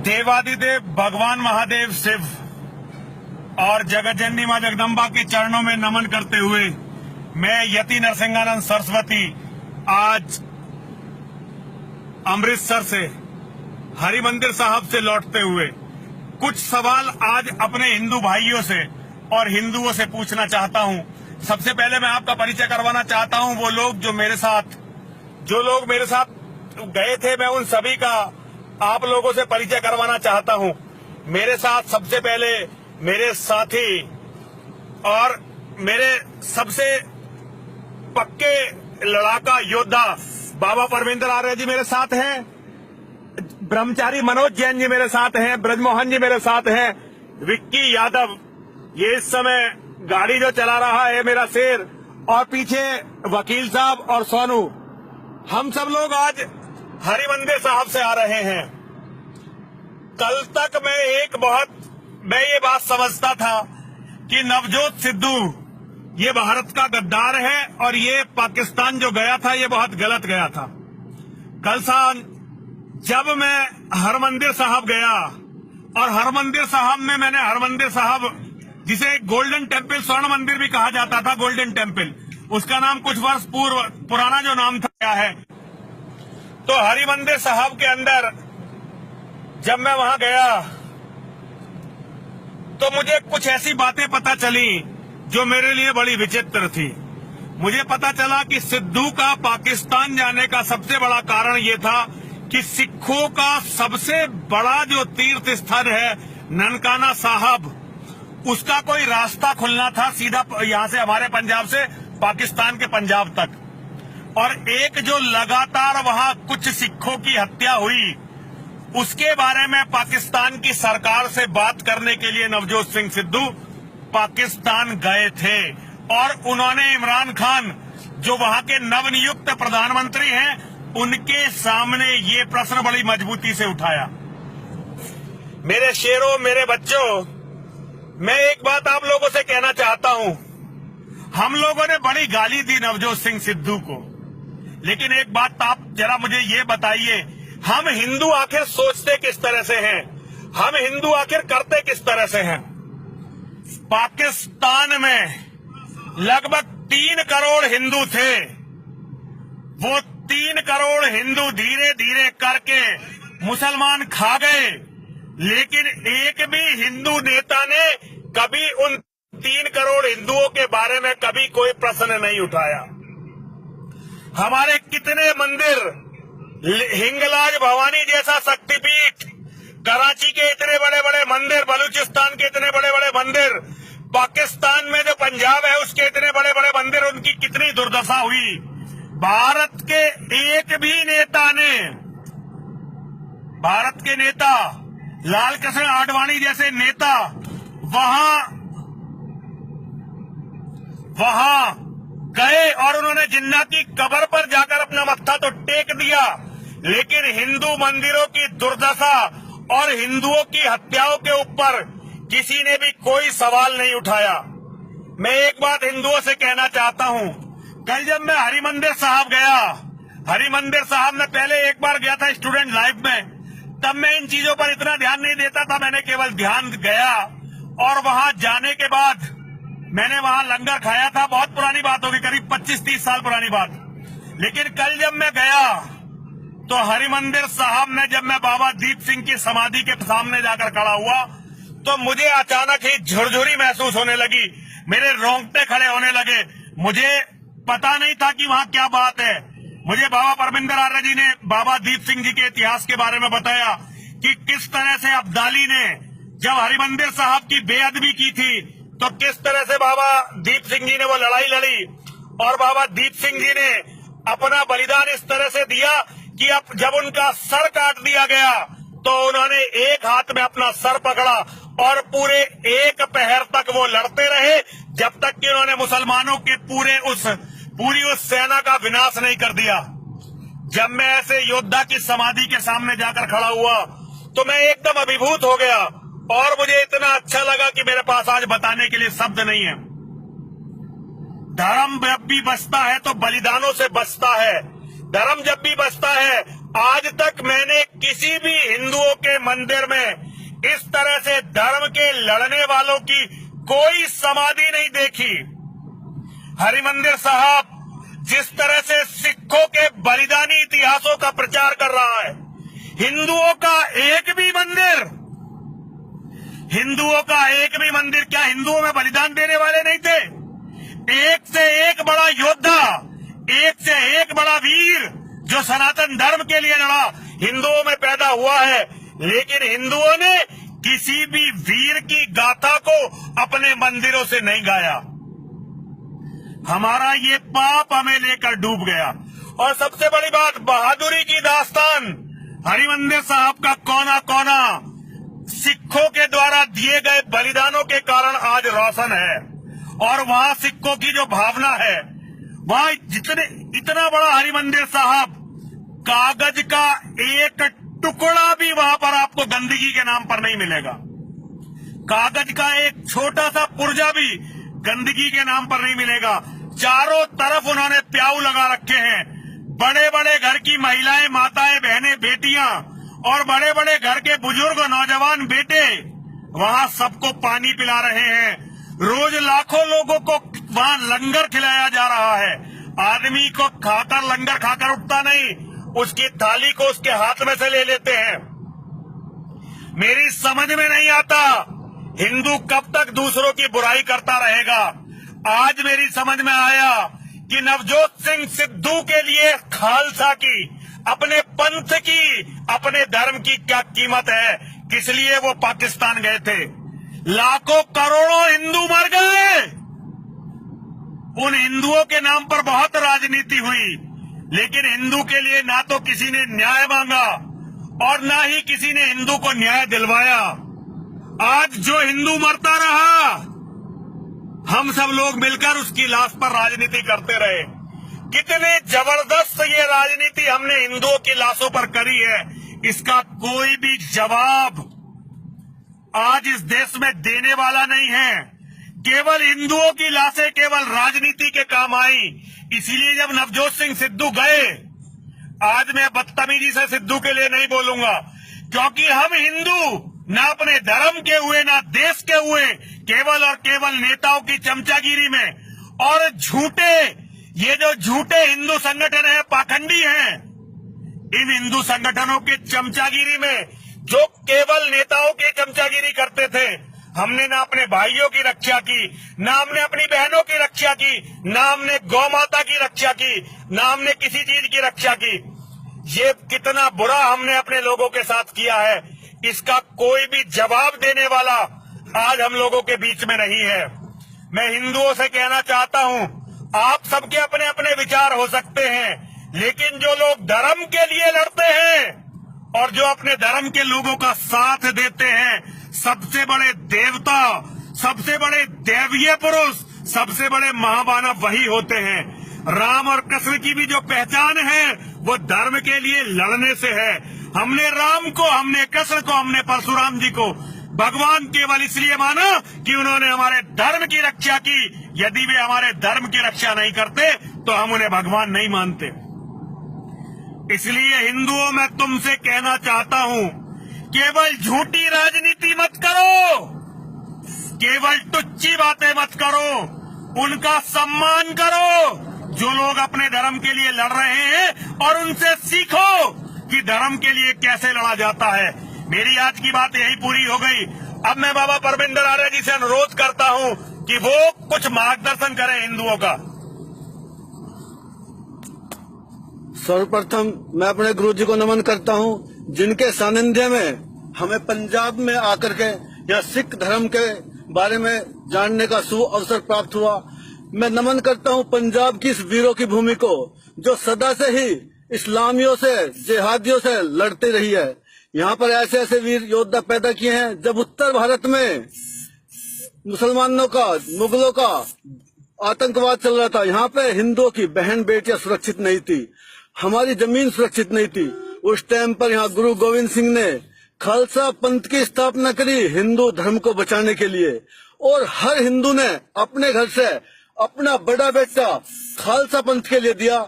देवादिदेव भगवान महादेव शिव और जगतजननी मां जगदम्बा के चरणों में नमन करते हुए मैं यति नरसिंहानंद सरस्वती आज अमृतसर से हरिमंदिर साहब से लौटते हुए कुछ सवाल आज अपने हिंदू भाइयों से और हिंदुओं से पूछना चाहता हूं। सबसे पहले मैं आपका परिचय करवाना चाहता हूं। वो लोग जो लोग मेरे साथ गए थे, मैं उन सभी का आप लोगों से परिचय करवाना चाहता हूं। मेरे साथ सबसे पहले मेरे साथी और मेरे सबसे पक्के लड़ाका योद्धा बाबा परविंदर आर्य जी मेरे साथ हैं, ब्रह्मचारी मनोज जैन जी मेरे साथ हैं, ब्रजमोहन जी मेरे साथ हैं, विक्की यादव ये इस समय गाड़ी जो चला रहा है मेरा शेर, और पीछे वकील साहब और सोनू। हम सब लोग आज हरिमंदिर साहब से आ रहे हैं। कल तक मैं ये बात समझता था कि नवजोत सिद्धू ये भारत का गद्दार है और ये पाकिस्तान जो गया था ये बहुत गलत गया था। कल शाम जब मैं हरमंदिर साहब गया और हरमंदिर साहब में मैंने हरमंदिर साहब जिसे गोल्डन टेम्पल स्वर्ण मंदिर भी कहा जाता था, गोल्डन टेम्पल, उसका नाम कुछ वर्ष पुराना जो नाम था क्या है, तो हरिमंदिर साहब के अंदर जब मैं वहां गया तो मुझे कुछ ऐसी बातें पता चली जो मेरे लिए बड़ी विचित्र थी। मुझे पता चला कि सिद्धू का पाकिस्तान जाने का सबसे बड़ा कारण ये था कि सिखों का सबसे बड़ा जो तीर्थ स्थल है ननकाना साहब, उसका कोई रास्ता खुलना था सीधा यहां से हमारे पंजाब से पाकिस्तान के पंजाब तक। और एक जो लगातार वहां कुछ सिखों की हत्या हुई उसके बारे में पाकिस्तान की सरकार से बात करने के लिए नवजोत सिंह सिद्धू पाकिस्तान गए थे और उन्होंने इमरान खान जो वहां के नवनियुक्त प्रधानमंत्री हैं उनके सामने ये प्रश्न बड़ी मजबूती से उठाया। मेरे शेरों, मेरे बच्चों, मैं एक बात आप लोगों से कहना चाहता हूं। हम लोगों ने बड़ी गाली दी नवजोत सिंह सिद्धू को, लेकिन एक बात आप जरा मुझे ये बताइए, हम हिंदू आखिर सोचते किस तरह से हैं? हम हिंदू आखिर करते किस तरह से हैं? पाकिस्तान में लगभग 3 करोड़ हिंदू थे। वो 3 करोड़ हिंदू धीरे धीरे करके मुसलमान खा गए, लेकिन एक भी हिंदू नेता ने कभी उन 3 करोड़ हिंदुओं के बारे में कभी कोई प्रश्न नहीं उठाया। हमारे कितने मंदिर, हिंगलाज भवानी जैसा शक्तिपीठ, कराची के इतने बड़े बड़े मंदिर, बलूचिस्तान के इतने बड़े बड़े मंदिर, पाकिस्तान में जो पंजाब है उसके इतने बड़े बड़े मंदिर, उनकी कितनी दुर्दशा हुई। भारत के एक भी नेता ने, भारत के नेता लाल कृष्ण आडवाणी जैसे नेता वहां गए और उन्होंने जिन्ना की कब्र पर जाकर अपना मत्था तो टेक दिया, लेकिन हिंदू मंदिरों की दुर्दशा और हिंदुओं की हत्याओं के ऊपर किसी ने भी कोई सवाल नहीं उठाया। मैं एक बात हिंदुओं से कहना चाहता हूं। कल जब मैं हरिमंदिर साहब गया, हरिमंदिर साहब में पहले एक बार गया था स्टूडेंट लाइफ में, तब मैं इन चीजों पर इतना ध्यान नहीं देता था। मैंने केवल ध्यान गया और वहां जाने के बाद मैंने वहां लंगर खाया था। बहुत पुरानी बात होगी, करीब 25-30 साल पुरानी बात। लेकिन कल जब मैं गया तो हरिमंदिर साहब में जब मैं बाबा दीप सिंह की समाधि के सामने जाकर खड़ा हुआ तो मुझे अचानक ही झुरझुरी महसूस होने लगी, मेरे रोंगटे खड़े होने लगे। मुझे पता नहीं था कि वहां क्या बात है। मुझे बाबा परविंदर आर्य जी ने बाबा दीप सिंह जी के इतिहास के बारे में बताया कि किस तरह से अब्दाली ने जब हरिमंदिर साहब की बेअदबी की थी तो किस तरह से बाबा दीप सिंह जी ने वो लड़ाई लड़ी, और बाबा दीप सिंह जी ने अपना बलिदान इस तरह से दिया कि अब जब उनका सर काट दिया गया तो उन्होंने एक हाथ में अपना सर पकड़ा और पूरे 1 पहर तक वो लड़ते रहे जब तक कि उन्होंने मुसलमानों के पूरी उस सेना का विनाश नहीं कर दिया। जब मैं ऐसे योद्धा की समाधि के सामने जाकर खड़ा हुआ तो मैं एकदम अभिभूत हो गया और मुझे इतना अच्छा लगा कि मेरे पास आज बताने के लिए शब्द नहीं है। धर्म जब भी बचता है तो बलिदानों से बचता है। धर्म जब भी बचता है आज तक मैंने किसी भी हिंदुओं के मंदिर में इस तरह से धर्म के लड़ने वालों की कोई समाधि नहीं देखी। हरिमंदिर साहब जिस तरह से सिखों के बलिदानी इतिहासों का प्रचार कर रहा है, हिंदुओं का एक भी मंदिर क्या हिंदुओं में बलिदान देने वाले नहीं थे? एक से एक बड़ा योद्धा, एक से एक बड़ा वीर जो सनातन धर्म के लिए लड़ा हिंदुओं में पैदा हुआ है, लेकिन हिंदुओं ने किसी भी वीर की गाथा को अपने मंदिरों से नहीं गाया। हमारा ये पाप हमें लेकर डूब गया। और सबसे बड़ी बात, बहादुरी की दास्तान हरिमंदिर साहब का कोना कोना सिखों के द्वारा दिए गए बलिदानों के कारण आज रोशन है। और वहां सिखों की जो भावना है, वहां इतना बड़ा हरिमंदिर साहब, कागज का एक टुकड़ा भी वहां पर आपको गंदगी के नाम पर नहीं मिलेगा। कागज का एक छोटा सा पुर्जा भी गंदगी के नाम पर नहीं मिलेगा। चारों तरफ उन्होंने प्याऊ लगा रखे हैं। बड़े बड़े घर की महिलाएं, माताएं, बहनें, बेटियां और बड़े बड़े घर के बुजुर्ग, नौजवान बेटे वहां सबको पानी पिला रहे हैं। रोज लाखों लोगों को वहां लंगर खिलाया जा रहा है। आदमी को खाकर, लंगर खाकर उठता नहीं, उसकी थाली को उसके हाथ में से ले लेते हैं। मेरी समझ में नहीं आता हिंदू कब तक दूसरों की बुराई करता रहेगा। आज मेरी समझ में आया कि नवजोत सिंह सिद्धू के लिए खालसा की, अपने पंथ की, अपने धर्म की क्या कीमत है, किस लिए वो पाकिस्तान गए थे। लाखों करोड़ों हिंदू मर गए। उन हिंदुओं के नाम पर बहुत राजनीति हुई, लेकिन हिंदू के लिए ना तो किसी ने न्याय मांगा और ना ही किसी ने हिंदू को न्याय दिलवाया। आज जो हिंदू मरता रहा, हम सब लोग मिलकर उसकी लाश पर राजनीति करते रहे। कितने जबरदस्त ये राजनीति हमने हिंदुओं की लाशों पर करी है, इसका कोई भी जवाब आज इस देश में देने वाला नहीं है। केवल हिंदुओं की लाशें केवल राजनीति के काम आई। इसीलिए जब नवजोत सिंह सिद्धू गए, आज मैं बदतमीजी से सिद्धू के लिए नहीं बोलूंगा, क्योंकि हम हिंदू ना अपने धर्म के हुए ना देश के हुए, केवल और केवल नेताओं की चमचागिरी में और ये जो झूठे हिंदू संगठन है, पाखंडी हैं, इन हिंदू संगठनों के चमचागिरी में जो केवल नेताओं की चमचागिरी करते थे, हमने ना अपने भाइयों की रक्षा की, ना हमने अपनी बहनों की रक्षा की, ना हमने गौ माता की रक्षा की, ना हमने किसी चीज की रक्षा की। ये कितना बुरा हमने अपने लोगों के साथ किया है, इसका कोई भी जवाब देने वाला आज हम लोगों के बीच में नहीं है। मैं हिंदुओं से कहना चाहता हूं, आप सबके अपने अपने विचार हो सकते हैं, लेकिन जो लोग धर्म के लिए लड़ते हैं और जो अपने धर्म के लोगों का साथ देते हैं, सबसे बड़े देवता, सबसे बड़े दैवीय पुरुष, सबसे बड़े महामानव वही होते हैं। राम और कृष्ण की भी जो पहचान है वो धर्म के लिए लड़ने से है। हमने राम को, हमने कृष्ण को, हमने परशुराम जी को भगवान केवल इसलिए माना कि उन्होंने हमारे धर्म की रक्षा की। यदि वे हमारे धर्म की रक्षा नहीं करते तो हम उन्हें भगवान नहीं मानते। इसलिए हिंदुओं, मैं तुमसे कहना चाहता हूं, केवल झूठी राजनीति मत करो, केवल टुच्ची बातें मत करो, उनका सम्मान करो जो लोग अपने धर्म के लिए लड़ रहे हैं, और उनसे सीखो कि धर्म के लिए कैसे लड़ा जाता है। मेरी आज की बात यही पूरी हो गई। अब मैं बाबा परमिंदर आर्य जी से अनुरोध करता हूं कि वो कुछ मार्गदर्शन करें हिंदुओं का। सर्वप्रथम मैं अपने गुरु जी को नमन करता हूं, जिनके सानिध्य में हमें पंजाब में आकर के या सिख धर्म के बारे में जानने का शुभ अवसर प्राप्त हुआ। मैं नमन करता हूं पंजाब की इस वीरों की भूमि को, जो सदा से ही इस्लामियों से, जिहादियों से लड़ती रही है। यहाँ पर ऐसे ऐसे वीर योद्धा पैदा किए हैं। जब उत्तर भारत में मुसलमानों का, मुगलों का आतंकवाद चल रहा था, यहाँ पे हिंदुओं की बहन बेटियां सुरक्षित नहीं थी, हमारी जमीन सुरक्षित नहीं थी। उस टाइम पर यहाँ गुरु गोविंद सिंह ने खालसा पंथ की स्थापना करी हिंदू धर्म को बचाने के लिए, और हर हिंदू ने अपने घर से अपना बड़ा बेटा खालसा पंथ के लिए दिया।